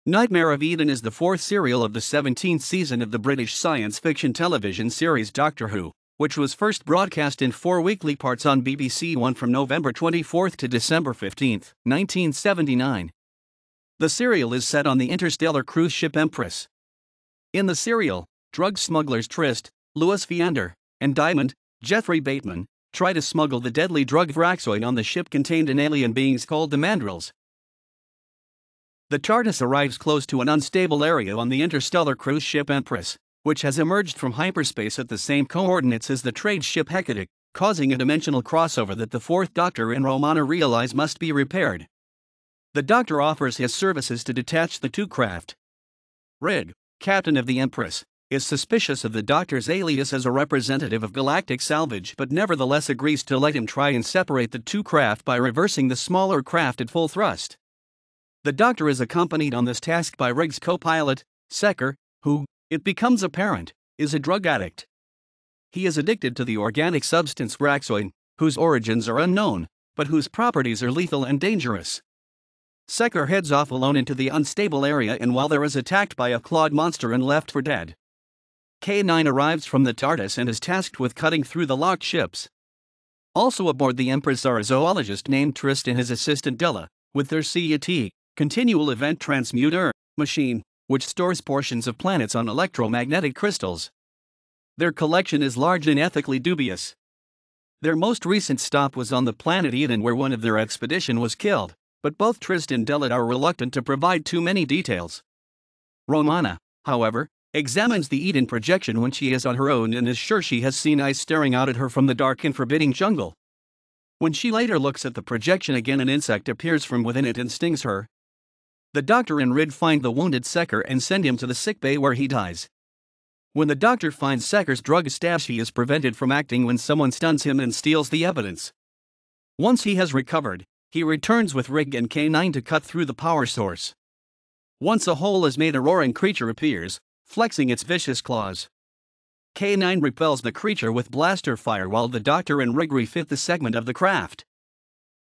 Nightmare of Eden is the fourth serial of the 17th season of the British science fiction television series Doctor Who, which was first broadcast in 4 weekly parts on BBC One from November 24 to December 15, 1979. The serial is set on the interstellar cruise ship Empress. In the serial, drug smugglers Tryst, Fiander, and Dymond, Geoffrey Bateman, try to smuggle the deadly drug Vraxoin on the ship contained in alien beings called the Mandrels. The TARDIS arrives close to an unstable area on the interstellar cruise ship Empress, which has emerged from hyperspace at the same coordinates as the trade ship Hecate, causing a dimensional crossover that the Fourth Doctor and Romana realize must be repaired. The Doctor offers his services to detach the two craft. Rig, captain of the Empress, is suspicious of the Doctor's alias as a representative of galactic salvage but nevertheless agrees to let him try and separate the two craft by reversing the smaller craft at full thrust. The Doctor is accompanied on this task by Rig's co-pilot, Secker, who, it becomes apparent, is a drug addict. He is addicted to the organic substance Vraxoin, whose origins are unknown, but whose properties are lethal and dangerous. Secker heads off alone into the unstable area and while there is attacked by a clawed monster and left for dead. K9 arrives from the TARDIS and is tasked with cutting through the locked ships. Also aboard the Empress are a zoologist named Tryst and his assistant Della, with their CET, continual event transmuter, machine, which stores portions of planets on electromagnetic crystals. Their collection is large and ethically dubious. Their most recent stop was on the planet Eden where one of their expedition was killed, but both Tryst and Della are reluctant to provide too many details. Romana, however, examines the Eden projection when she is on her own and is sure she has seen eyes staring out at her from the dark and forbidding jungle. When she later looks at the projection again, an insect appears from within it and stings her. The Doctor and Rid find the wounded Secker and send him to the sickbay where he dies. When the Doctor finds Secker's drug stash, he is prevented from acting when someone stuns him and steals the evidence. Once he has recovered, he returns with Rig and K9 to cut through the power source. Once a hole is made, a roaring creature appears, flexing its vicious claws. K9 repels the creature with blaster fire while the Doctor and Rig refit the segment of the craft.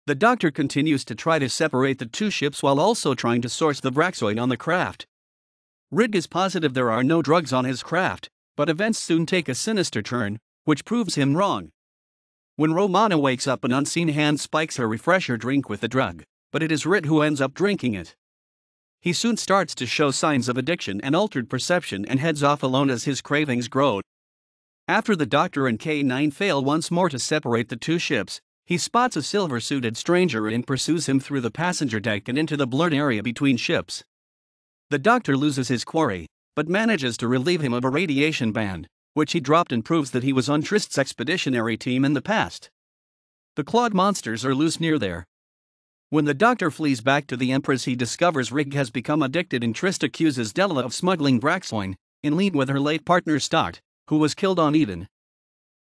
The Doctor continues to try to separate the two ships while also trying to source the Vraxoin on the craft. Rig is positive there are no drugs on his craft, but events soon take a sinister turn, which proves him wrong. When Romana wakes up, an unseen hand spikes her refresher drink with the drug, but it is Rid who ends up drinking it. He soon starts to show signs of addiction and altered perception and heads off alone as his cravings grow. After the Doctor and K9 fail once more to separate the two ships, he spots a silver-suited stranger and pursues him through the passenger deck and into the blurred area between ships. The Doctor loses his quarry, but manages to relieve him of a radiation band, which he dropped, and proves that he was on Tryst's expeditionary team in the past. The clawed monsters are loose near there. When the Doctor flees back to the Empress, he discovers Rig has become addicted and Tryst accuses Della of smuggling Vraxoin, in league with her late partner Stott, who was killed on Eden.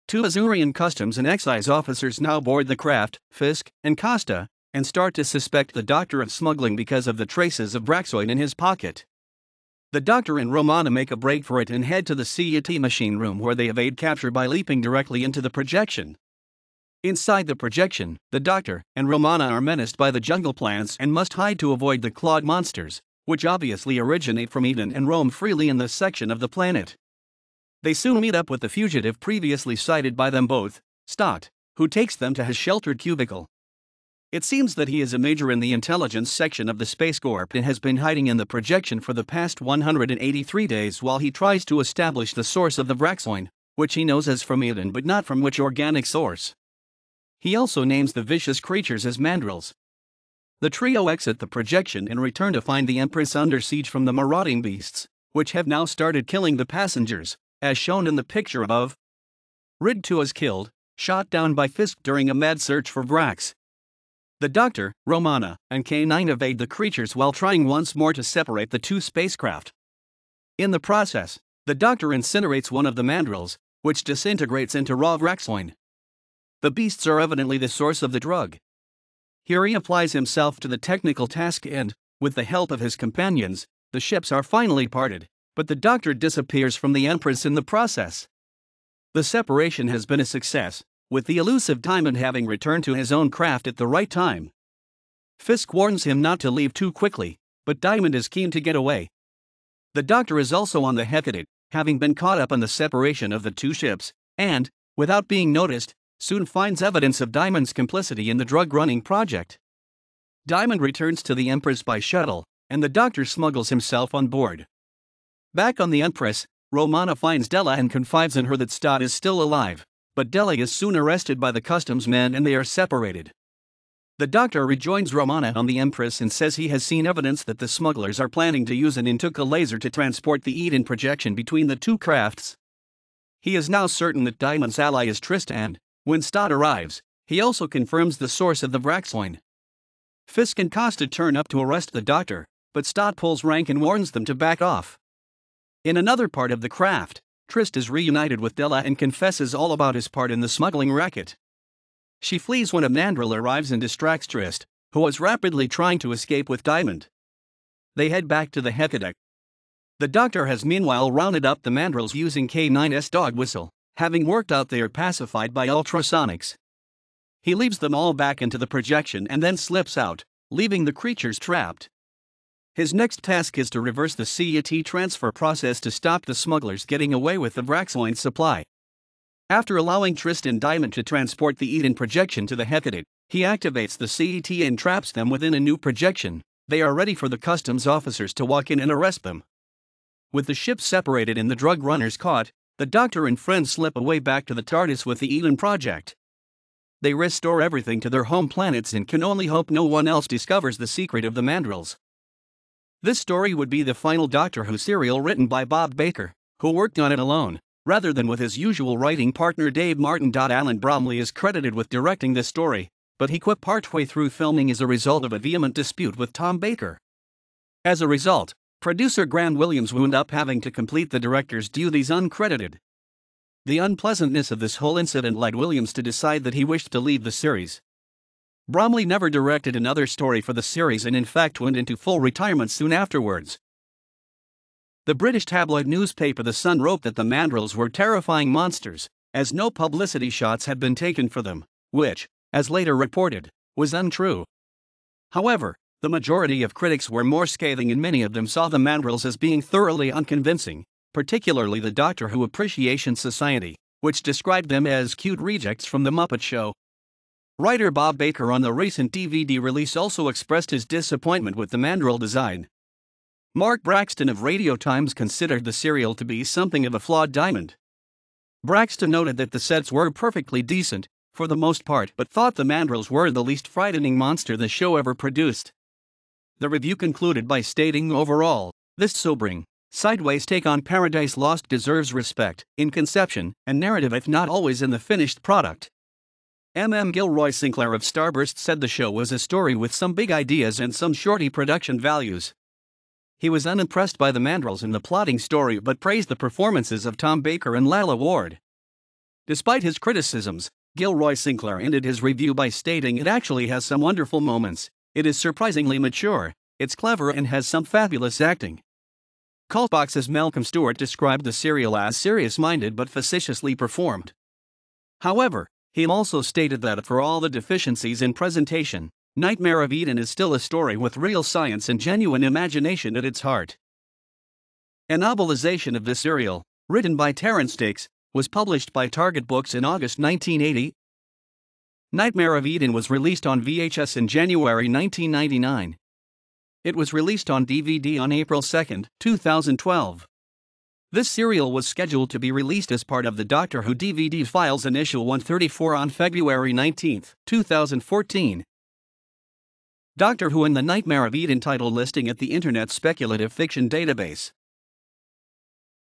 2 Azurian customs and excise officers now board the craft, Fisk and Costa, and start to suspect the Doctor of smuggling because of the traces of Vraxoin in his pocket. The Doctor and Romana make a break for it and head to the CET machine room where they evade capture by leaping directly into the projection. Inside the projection, the Doctor and Romana are menaced by the jungle plants and must hide to avoid the clawed monsters, which obviously originate from Eden and roam freely in this section of the planet. They soon meet up with the fugitive previously sighted by them both, Stott, who takes them to his sheltered cubicle. It seems that he is a major in the intelligence section of the Space Corps and has been hiding in the projection for the past 183 days while he tries to establish the source of the Vraxoin, which he knows as from Eden but not from which organic source. He also names the vicious creatures as Mandrels. The trio exit the projection and return to find the Empress under siege from the marauding beasts, which have now started killing the passengers, as shown in the picture above. Rid 2 is killed, shot down by Fisk during a mad search for Vrax. The Doctor, Romana, and K9 evade the creatures while trying once more to separate the two spacecraft. In the process, the Doctor incinerates one of the Mandrels, which disintegrates into raw Vraxoin. The beasts are evidently the source of the drug. Here he applies himself to the technical task and, with the help of his companions, the ships are finally parted, but the Doctor disappears from the Empress in the process. The separation has been a success, with the elusive Dymond having returned to his own craft at the right time. Fisk warns him not to leave too quickly, but Dymond is keen to get away. The Doctor is also on the Hecate, having been caught up in the separation of the two ships, and, without being noticed, soon finds evidence of Dymond's complicity in the drug-running project. Dymond returns to the Empress by shuttle, and the Doctor smuggles himself on board. Back on the Empress, Romana finds Della and confides in her that Stott is still alive, but Della is soon arrested by the customs men and they are separated. The Doctor rejoins Romana on the Empress and says he has seen evidence that the smugglers are planning to use an Intuka laser to transport the Eden projection between the two crafts. He is now certain that Dymond's ally is Tryst, and, when Stott arrives, he also confirms the source of the Vraxoin. Fisk and Costa turn up to arrest the Doctor, but Stott pulls rank and warns them to back off. In another part of the craft, Tryst is reunited with Della and confesses all about his part in the smuggling racket. She flees when a Mandrel arrives and distracts Tryst, who is rapidly trying to escape with Dymond. They head back to the Hecate. The Doctor has meanwhile rounded up the Mandrels using K9's dog whistle, having worked out they are pacified by ultrasonics. He leaves them all back into the projection and then slips out, leaving the creatures trapped. His next task is to reverse the CET transfer process to stop the smugglers getting away with the Vraxoin supply. After allowing Tryst and Dymond to transport the Eden projection to the Hecate, he activates the CET and traps them within a new projection. They are ready for the customs officers to walk in and arrest them. With the ships separated and the drug runners caught, the Doctor and friends slip away back to the TARDIS with the Eden project. They restore everything to their home planets and can only hope no one else discovers the secret of the Mandrels. This story would be the final Doctor Who serial written by Bob Baker, who worked on it alone, rather than with his usual writing partner Dave Martin. Alan Bromley is credited with directing this story, but he quit partway through filming as a result of a vehement dispute with Tom Baker. As a result, producer Graham Williams wound up having to complete the director's duties uncredited. The unpleasantness of this whole incident led Williams to decide that he wished to leave the series. Bromley never directed another story for the series and in fact went into full retirement soon afterwards. The British tabloid newspaper The Sun wrote that the Mandrels were terrifying monsters, as no publicity shots had been taken for them, which, as later reported, was untrue. However, the majority of critics were more scathing and many of them saw the Mandrels as being thoroughly unconvincing, particularly the Doctor Who Appreciation Society, which described them as cute rejects from The Muppet Show. Writer Bob Baker on the recent DVD release also expressed his disappointment with the Mandrel design. Mark Braxton of Radio Times considered the serial to be something of a flawed Dymond. Braxton noted that the sets were perfectly decent, for the most part, but thought the Mandrels were the least frightening monster the show ever produced. The review concluded by stating overall, this sobering, sideways take on Paradise Lost deserves respect, in conception and narrative if not always in the finished product. Gilroy Sinclair of Starburst said the show was a story with some big ideas and some shorty production values. He was unimpressed by the Mandrels in the plotting story but praised the performances of Tom Baker and Lalla Ward. Despite his criticisms, Gilroy Sinclair ended his review by stating it actually has some wonderful moments, it is surprisingly mature, it's clever and has some fabulous acting. Cultbox's Malcolm Stewart described the serial as serious-minded but facetiously performed. However, he also stated that for all the deficiencies in presentation, Nightmare of Eden is still a story with real science and genuine imagination at its heart. A novelisation of this serial, written by Terence Dix, was published by Target Books in August 1980. Nightmare of Eden was released on VHS in January 1999. It was released on DVD on April 2, 2012. This serial was scheduled to be released as part of the Doctor Who DVD Files in issue 134 on February 19, 2014. Doctor Who in the Nightmare of Eden title listing at the Internet Speculative Fiction Database.